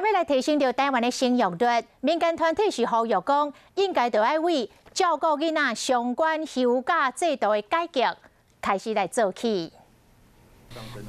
还要来提升到台湾的生育率，民间团体是呼吁讲，应该就要为照顾囡仔相关休假制度的改革开始来做起。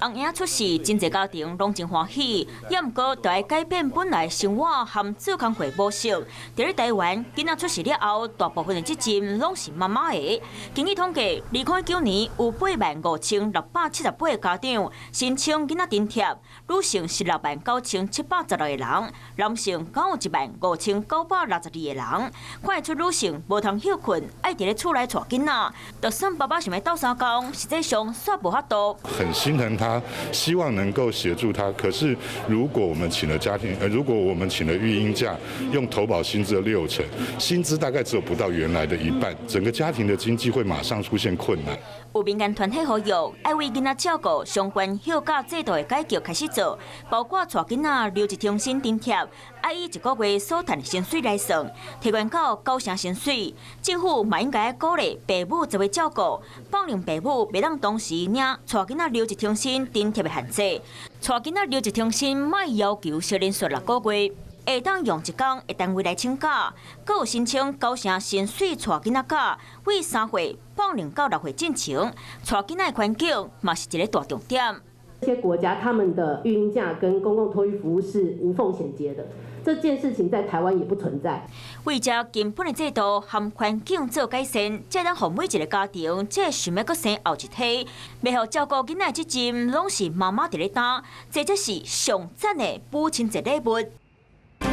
红影出世，真侪家庭拢真欢喜，也毋过就要改变本来生活和做工课模式。伫咧台湾，囡仔出世了后，大部分的责任拢是妈妈的。根据统计，2019年有85678个家长申请囡仔津贴，女性169716个人，男性915962个人。看得出女性无通休困，爱伫咧厝内带囡仔，就算爸爸想要斗相共，实际上煞无法度。 心疼他，希望能够协助他。可是，如果我们请了如果我们请了育婴假，用投保薪资的60%，薪资大概只有不到原来的一半，整个家庭的经济会马上出现困难。 有民间团体呼吁，爱为囡仔照顾相关休假制度的改革开始做，包括带囡仔留一天薪津贴，爱以一个月所赚的薪水来算，提悬到9成薪水。政府嘛应该鼓励父母做位照顾，放任父母袂当同时领带囡仔留一天薪津贴的限制，带囡仔留一天薪莫要求少连续6个月。 会当用一天的单位来请假，阁有申请9成薪水带囡仔假，为3岁放任到6岁进前，带囡仔的环境嘛是一个大重点。这些国家他们的育婴假跟公共托育服务是无缝衔接的，这件事情在台湾也不存在。为着根本的制度和环境做改善，才能让每一个家庭，即想要阁生后一胎，袂互照顾囡仔的责任拢是妈妈伫咧担，这才是上赞的母亲节礼物。